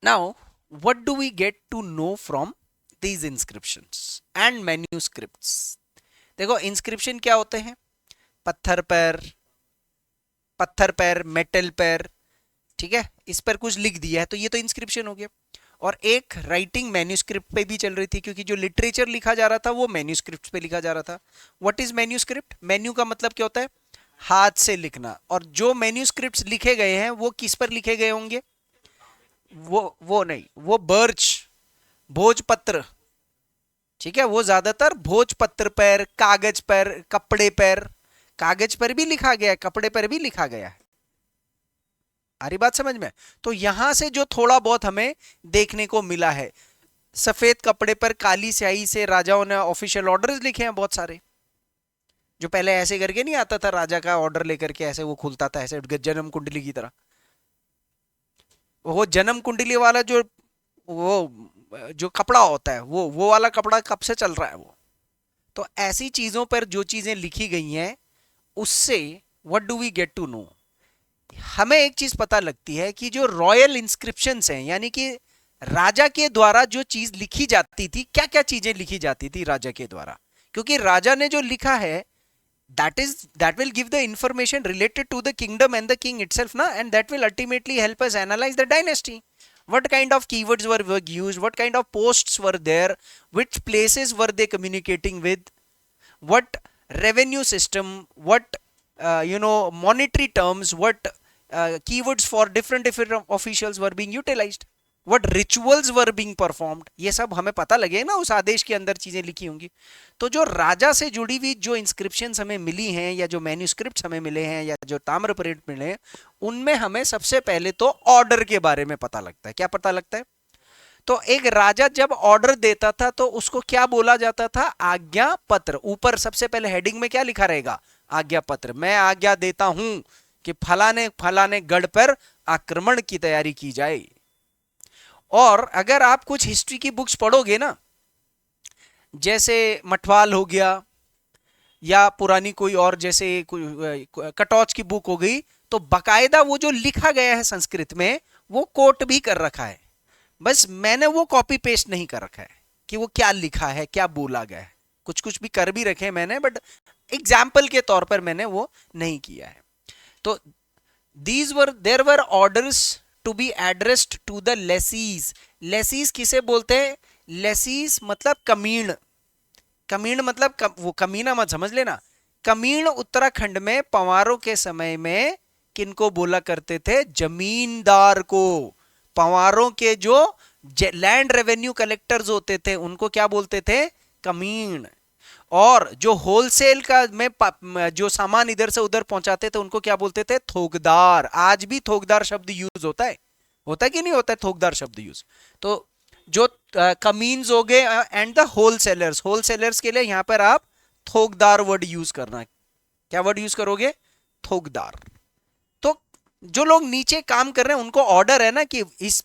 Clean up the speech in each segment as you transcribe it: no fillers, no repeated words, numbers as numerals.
Now, what do we get to know from these inscriptions and manuscripts? देखो inscription क्या होते हैं? पत्थर पर, पत्थर पर, मेटल पर, ठीक है, इस पर कुछ लिख दिया है तो ये तो इंस्क्रिप्शन हो गया। और एक राइटिंग मैन्यूस्क्रिप्ट पे भी चल रही थी, क्योंकि जो लिटरेचर लिखा जा रहा था वो मैन्यूस्क्रिप्ट पे लिखा जा रहा था। What is manuscript? मेन्यू का मतलब क्या होता है? हाथ से लिखना। और जो मैन्यूस्क्रिप्ट्स लिखे गए हैं वो किस पर लिखे गए होंगे? वो नहीं, वो बर्च, भोजपत्र, ठीक है, वो ज्यादातर भोजपत्र पर, कागज पर, कपड़े पर, कागज पर भी लिखा गया है, कपड़े पर भी लिखा गया है। आ रही बात समझ में? तो यहां से जो थोड़ा बहुत हमें देखने को मिला है, सफेद कपड़े पर काली स्याही से राजाओं ने ऑफिशियल ऑर्डर्स लिखे हैं बहुत सारे। जो पहले ऐसे करके नहीं आता था, राजा का ऑर्डर लेकर के ऐसे वो खुलता था ऐसे जन्म कुंडली की तरह। वो जन्म कुंडली वाला वो जो कपड़ा होता है, वो वाला कपड़ा कब से चल रहा है वो। तो ऐसी चीजों पर जो चीजें लिखी गई हैं, उससे what do we get to know? हमें एक चीज पता लगती है कि जो रॉयल इंस्क्रिप्शंस हैं, यानी कि राजा के द्वारा जो चीज लिखी जाती थी, क्या क्या चीजें लिखी जाती थी राजा के द्वारा, क्योंकि राजा ने जो लिखा है that will give the information related to the kingdom and the king itself na, and that will ultimately help us analyze the dynasty. What kind of keywords were used, what kind of posts were there, which places were they communicating with, what revenue system, what monetary terms, what keywords for different officials were being utilized, what rituals were being performed, ये सब हमें पता लगे ना, उस आदेश के अंदर चीजें लिखी होंगी। तो जो राजा से जुड़ी हुई जो इंस्क्रिप्शंस हमें मिली हैं, या जो मैन्यूस्क्रिप्ट्स हमें मिले हैं, या जो ताम्रपत्र मिले हैं, उनमें हमें सबसे पहले तो ऑर्डर के बारे में पता लगता है। क्या पता लगता है? तो एक राजा जब ऑर्डर देता था तो उसको क्या बोला जाता था? आज्ञा पत्र। ऊपर सबसे पहले हेडिंग में क्या लिखा रहेगा? आज्ञा पत्र। मैं आज्ञा देता हूं कि फलाने फलाने गढ़ पर आक्रमण की तैयारी की जाए। और अगर आप कुछ हिस्ट्री की बुक्स पढ़ोगे ना, जैसे मठवाल हो गया, या पुरानी कोई और जैसे कटौच की बुक हो गई, तो बकायदा वो जो लिखा गया है संस्कृत में वो कोट भी कर रखा है। बस मैंने वो कॉपी पेस्ट नहीं कर रखा है कि वो क्या लिखा है, क्या बोला गया है। कुछ कुछ भी कर भी रखे मैंने, बट एग्जाम्पल के तौर पर मैंने वो नहीं किया है। तो there were orders to be addressed to the lessees. Lessees किसे बोलते हैं? लेसीज मतलब कमीण। कमीण मतलब वो कमीना मत समझ लेना। कमीण उत्तराखंड में पंवारों के समय में किनको बोला करते थे? जमींदार को। पंवारों के जो लैंड रेवेन्यू कलेक्टर्स होते थे उनको क्या बोलते थे? कमीण। और जो होलसेल का में जो सामान इधर से उधर पहुंचाते थे उनको क्या बोलते थे? थोकदार। आज भी थोकदार शब्द यूज होता है, होता है कि नहीं होता है थोकदार शब्द यूज? तो जो कमीन्स हो गए एंड द होलसेलर्स, होलसेलर्स के लिए यहां पर आप थोकदार वर्ड यूज करना। क्या वर्ड यूज करोगे? थोकदार। तो जो लोग नीचे काम कर रहे हैं उनको ऑर्डर है ना कि इस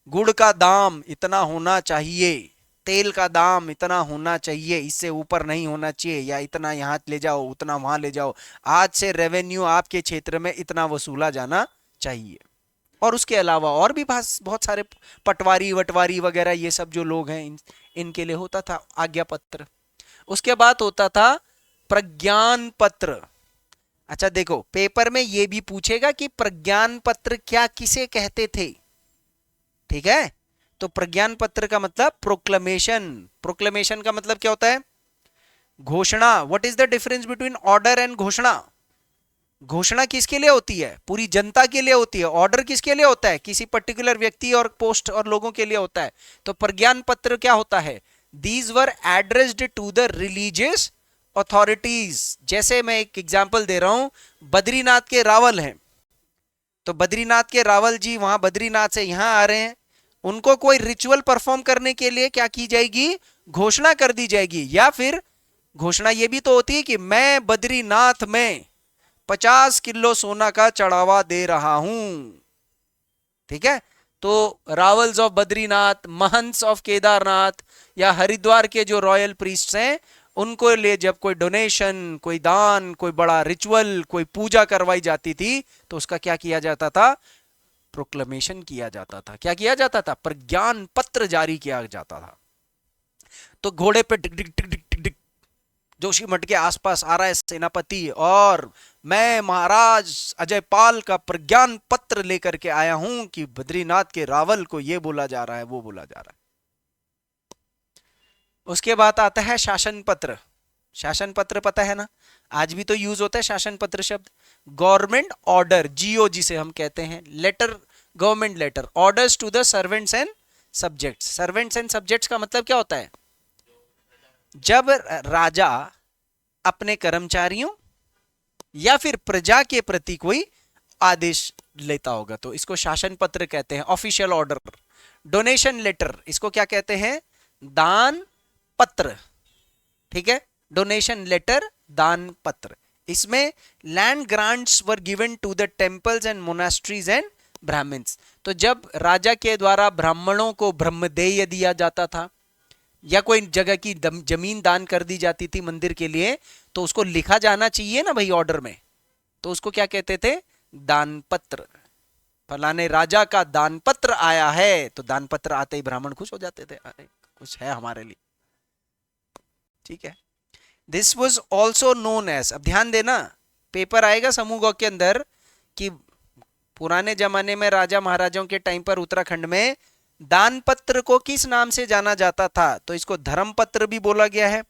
गुड़ का दाम इतना होना चाहिए, तेल का दाम इतना होना चाहिए, इससे ऊपर नहीं होना चाहिए, या इतना यहाँ ले जाओ, उतना वहां ले जाओ, आज से रेवेन्यू आपके क्षेत्र में इतना वसूला जाना चाहिए। और उसके अलावा और भी बहुत सारे पटवारी वटवारी वगैरह ये सब जो लोग हैं इनके लिए होता था आज्ञा पत्र। उसके बाद होता था प्रज्ञान पत्र। अच्छा देखो, पेपर में ये भी पूछेगा कि प्रज्ञान पत्र क्या किसे कहते थे, ठीक है? तो प्रज्ञान पत्र का मतलब प्रोक्लेमेशन। प्रोक्लेमेशन का मतलब क्या होता है? घोषणा। What is the difference between order and घोषणा? घोषणा किसके लिए होती है? पूरी जनता के लिए होती है। ऑर्डर किसके लिए होता है? किसी पर्टिकुलर व्यक्ति और पोस्ट और लोगों के लिए होता है। तो प्रज्ञान पत्र क्या होता है? These were addressed to the religious authorities. जैसे मैं एक एग्जांपल दे रहा हूं, बद्रीनाथ के रावल हैं, तो बद्रीनाथ के रावल जी वहां बद्रीनाथ से यहां आ रहे हैं, उनको कोई रिचुअल परफॉर्म करने के लिए क्या की जाएगी? घोषणा कर दी जाएगी। या फिर घोषणा ये भी तो होती है कि मैं बद्रीनाथ में 50 किलो सोना का चढ़ावा दे रहा हूं, ठीक है? तो रावल्स ऑफ बद्रीनाथ, महंस ऑफ केदारनाथ, या हरिद्वार के जो रॉयल प्रीस्ट्स हैं, उनको लिए जब कोई डोनेशन, कोई दान, कोई बड़ा रिचुअल, कोई पूजा करवाई जाती थी तो उसका क्या किया जाता था? प्रोक्लेमेशन किया जाता था। क्या किया जाता था? प्रज्ञान पत्र जारी किया जाता था। तो घोड़े पे Dick Dick Dick Dick Dick Dick Joshimath के आसपास आ रहा है सेनापति, और मैं महाराज अजयपाल का प्रज्ञान पत्र लेकर के आया हूं कि बद्रीनाथ के रावल को ये बोला जा रहा है, वो बोला जा रहा है। उसके बाद आता है शासन पत्र। शासन पत्र पता है ना, आज भी तो यूज होता है शासन पत्र शब्द। गवर्नमेंट ऑर्डर, जीओ जिसे हम कहते हैं, letter, government letter, orders to the servants and subjects. Servants and subjects का मतलब क्या होता है? जब राजा अपने कर्मचारियों या फिर प्रजा के प्रति कोई आदेश लेता होगा तो इसको शासन पत्र कहते हैं, ऑफिशियल ऑर्डर। डोनेशन लेटर, इसको क्या कहते हैं? दान पत्र। ठीक है, डोनेशन लेटर, दान पत्र। इसमें land grants were given to the temples and monasteries and Brahmins. तो जब राजा के द्वारा ब्राह्मणों को ब्रह्मदेय दिया जाता था या कोई जगह की जमीन दान कर दी जाती थी मंदिर के लिए, तो उसको लिखा जाना चाहिए ना भाई ऑर्डर में, तो उसको क्या कहते थे? दान पत्र। फलाने राजा का दान पत्र आया है, तो दान पत्र आते ही ब्राह्मण खुश हो जाते थे, अरे कुछ है हमारे लिए। ठीक है, this was also known as, अब ध्यान देना पेपर आएगा समूह के अंदर कि पुराने जमाने में राजा महाराजाओं के टाइम पर उत्तराखंड में दान पत्र को किस नाम से जाना जाता था, तो इसको धर्म पत्र भी बोला गया है,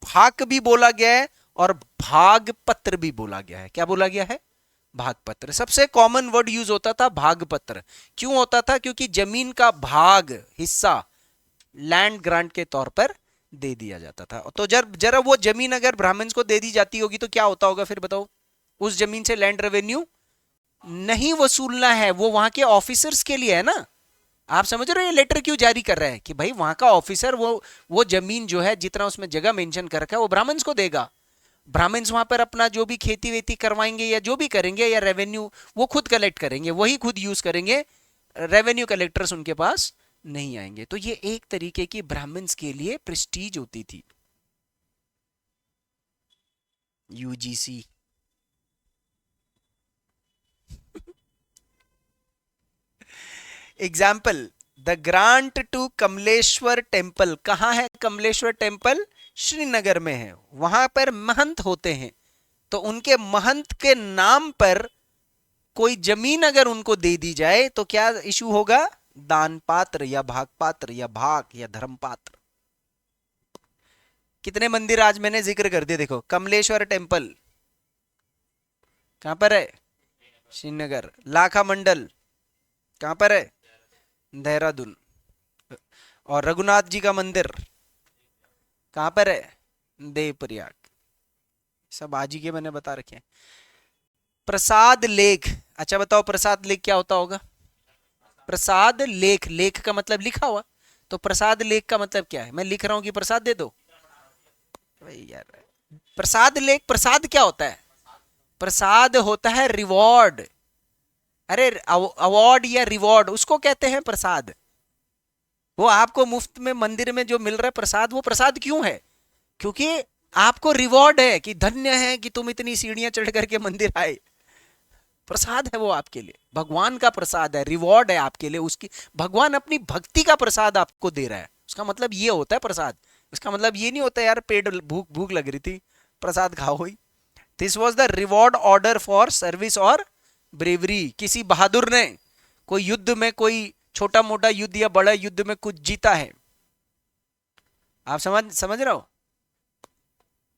भाग भी बोला गया है, और भाग पत्र भी बोला गया है। क्या बोला गया है? भाग पत्र। सबसे कॉमन वर्ड यूज होता था भाग पत्र। क्यों होता था? क्योंकि जमीन का भाग, हिस्सा, लैंड ग्रांट के तौर पर दे दिया जाता था। तो जब जरा वो जमीन अगर ब्राह्मण्स को दे दी जाती होगी तो क्या होता होगा फिर बताओ? उस जमीन से लैंड रेवेन्यू नहीं वसूलना है, वो वहां के ऑफिसर्स के लिए है ना। आप समझ रहे हो ये लेटर क्यों जारी कर रहा है? कि भाई वहां का ऑफिसर वो जमीन जो है, जितना उसमें जगह मेंशन कर रखा है, वो ब्राह्मण्स को देगा। ब्राह्मण्स वहां पर अपना जो भी खेती वेती करवाएंगे या जो भी करेंगे, या रेवेन्यू वो खुद कलेक्ट करेंगे, वही खुद यूज करेंगे, रेवेन्यू कलेक्टर्स उनके पास नहीं आएंगे। तो ये एक तरीके की ब्राह्मण्स के लिए प्रेस्टीज होती थी। UGC example, the grant to Kamleshwar temple. कहां है कमलेश्वर टेम्पल? श्रीनगर में है। वहां पर महंत होते हैं, तो उनके महंत के नाम पर कोई जमीन अगर उनको दे दी जाए तो क्या इशू होगा? दान पात्र या भाग पात्र या भाग या धर्म पात्र। कितने मंदिर आज मैंने जिक्र कर दिए, देखो कमलेश्वर टेम्पल कहां पर है? श्रीनगर। लाखा मंडल कहां पर है? देहरादून। और रघुनाथ जी का मंदिर कहां पर है? देवप्रयाग। सब आज ही के मैंने बता रखे हैं। प्रसाद लेख, अच्छा बताओ प्रसाद लेख क्या होता होगा? प्रसाद लेख, लेख का मतलब लिखा हुआ, तो प्रसाद लेख का मतलब क्या है? मैं लिख रहा हूं कि प्रसाद दे दो भाई यार। प्रसाद लेख, प्रसाद क्या होता है? प्रसाद होता है रिवॉर्ड। अरे अवार्ड या रिवॉर्ड उसको कहते हैं प्रसाद। वो आपको मुफ्त में मंदिर में जो मिल रहा है प्रसाद, वो प्रसाद क्यों है? क्योंकि आपको रिवॉर्ड है कि धन्य है कि तुम इतनी सीढ़ियां चढ़ करके मंदिर आए। प्रसाद है वो आपके लिए, भगवान का प्रसाद है, रिवॉर्ड है आपके लिए उसकी। भगवान अपनी भक्ति का प्रसाद आपको दे रहा है, उसका मतलब ये होता है प्रसाद। उसका मतलब ये नहीं होता यार पेट भूख भूख लग रही थी प्रसाद खाओ ही। This was the reward order for service और ब्रेवरी। किसी बहादुर ने कोई युद्ध में, कोई छोटा मोटा युद्ध या बड़ा युद्ध में कुछ जीता है, आप समझ रहे हो?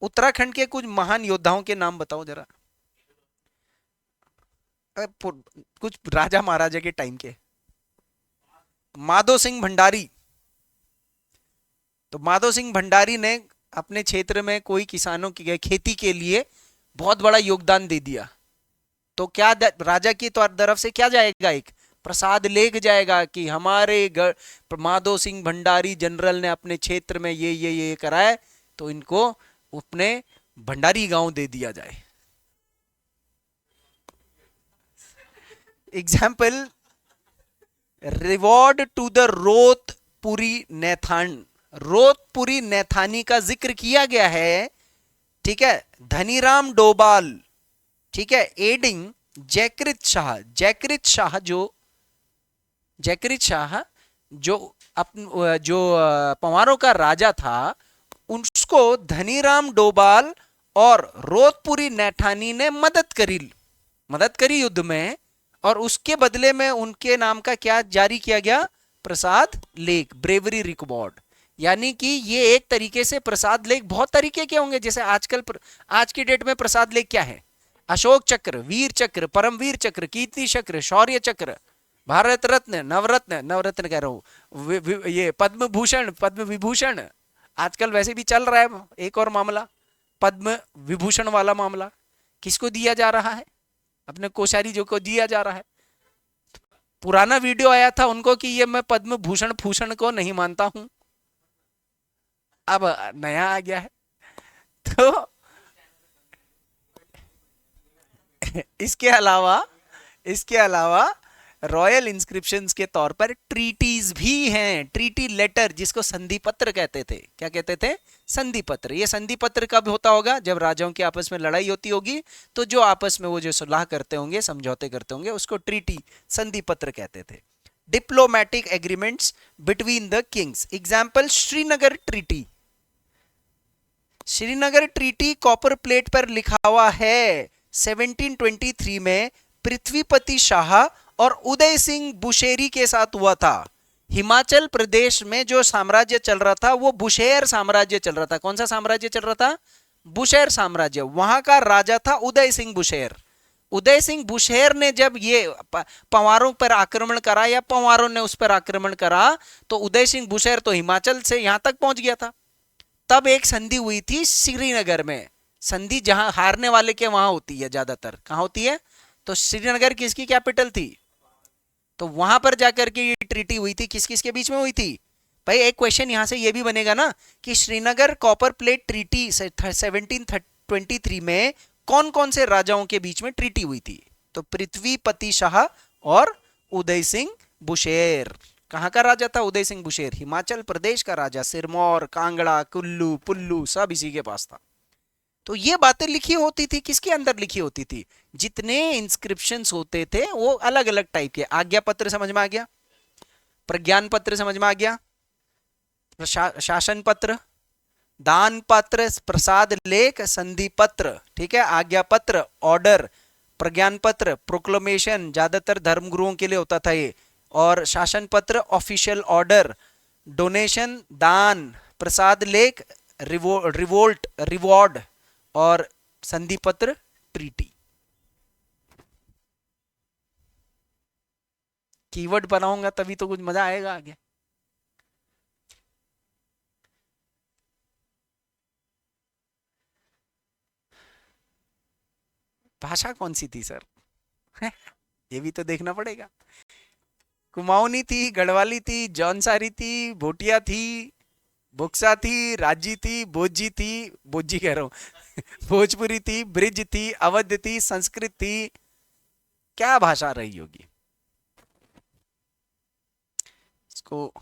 उत्तराखंड के कुछ महान योद्धाओं के नाम बताओ जरा, कुछ राजा महाराजा के टाइम के। माधो सिंह भंडारी। तो माधो सिंह भंडारी ने अपने क्षेत्र में कोई किसानों की खेती के लिए बहुत बड़ा योगदान दे दिया, तो क्या राजा की तरफ से क्या जाएगा? एक प्रसाद लेख जाएगा कि हमारे माधो सिंह भंडारी जनरल ने अपने क्षेत्र में ये करा है, तो इनको अपने भंडारी गांव दे दिया जाए। Example, reward to the Rotpuri Naithan. Rotpuri Naithani का जिक्र किया गया है, ठीक है, धनीराम डोभाल, ठीक है, एडिंग जयकृत शाह। जयकृत शाह जो जयकृत शाह जो पंवारों का राजा था, उसको धनीराम डोभाल और रोतपुरी नैठानी ने मदद करी युद्ध में, और उसके बदले में उनके नाम का क्या जारी किया गया? प्रसाद लेख, ब्रेवरी रिकॉर्ड। यानी कि ये एक तरीके से प्रसाद लेख, बहुत तरीके के होंगे, जैसे आज की डेट में प्रसाद लेख क्या है? अशोक चक्र, वीर चक्र, परमवीर चक्र, कीर्ति चक्र, शौर्य चक्र, भारत रत्न, नवरत्न कह रहा हूं, ये पद्म भूषण, पद्म विभूषण, आजकल वैसे भी चल रहा है एक और मामला, पद्म विभूषण वाला मामला। किसको दिया जा रहा है? अपने कोश्यारी जी को दिया जा रहा है। पुराना वीडियो आया था उनको कि ये मैं पद्म भूषण को नहीं मानता हूं, अब नया आ गया है। तो इसके अलावा रॉयल इंस्क्रिप्शंस के तौर पर ट्रीटीज भी हैं, ट्रीटी लेटर, जिसको संधि पत्र कहते थे। क्या कहते थे? संधि पत्र। ये संधि पत्र कब होता होगा? जब राजाओं की आपस में लड़ाई होती होगी, तो जो आपस में वो जो सुलह करते होंगे, समझौते करते होंगे, उसको ट्रीटी, संधि पत्र कहते थे। Diplomatic agreements between the Kings, example Srinagar treaty. Srinagar treaty copper plate पर लिखा हुआ है 1723 में पृथ्वीपति शाह और उदय सिंह बुशेरी के साथ हुआ था। हिमाचल प्रदेश में जो साम्राज्य चल रहा था वो बुशेर साम्राज्य चल रहा था। कौन सा साम्राज्य चल रहा था? बुशेर साम्राज्य। वहां का राजा था उदय सिंह बुशेर। उदय सिंह बुशेर ने जब ये पंवारों पर आक्रमण करा, या पंवारों ने उस पर आक्रमण करा, तो उदय सिंह बुशेर तो हिमाचल से यहां तक पहुंच गया था। तब एक संधि हुई थी श्रीनगर में। संधि जहां हारने वाले के वहां होती है ज्यादातर। कहां होती है? तो श्रीनगर किसकी कैपिटल थी? तो वहां पर जाकर के ये ट्रीटी हुई थी। किस किस के बीच में हुई थी? भाई एक क्वेश्चन यहां से ये भी बनेगा ना कि श्रीनगर कॉपर प्लेट ट्रीटी 1723 में कौन कौन से राजाओं के बीच में ट्रीटी हुई थी? तो पृथ्वीपति शाह और उदय सिंह बुशेर। कहां का राजा था उदय सिंह बुशेर? हिमाचल प्रदेश का राजा। सिरमौर, कांगड़ा, कुल्लू, पुल्लू सब इसी के पास था। तो ये बातें लिखी होती थी, किसके अंदर लिखी होती थी? जितने इंस्क्रिप्शंस होते थे वो अलग अलग टाइप के। आज्ञा पत्र समझ में आ गया, प्रज्ञान पत्र समझ में आ गया, शासन पत्र, दान पत्र, प्रसाद लेख, संधि पत्र, ठीक है, आज्ञा पत्र, ऑर्डर, प्रज्ञान पत्र, प्रोक्लेमेशन, ज्यादातर धर्मगुरुओं के लिए होता था ये, और शासन पत्र, ऑफिशियल ऑर्डर, डोनेशन, दान, प्रसाद लेख, रिवोल्ट, रिवॉर्ड, और संधि पत्र, ट्रीटी। कीवर्ड बनाऊंगा तभी तो कुछ मजा आएगा आगे। भाषा कौन सी थी सर? ये भी तो देखना पड़ेगा। कुमाऊनी थी, गढ़वाली थी, जौनसारी थी, भोटिया थी, बुक्सा थी, राजी थी, बोजी थी, बोजी कह रहा हूं, भोजपुरी थी, ब्रिज थी, अवध थी, संस्कृत थी। क्या भाषा रही होगी? इसको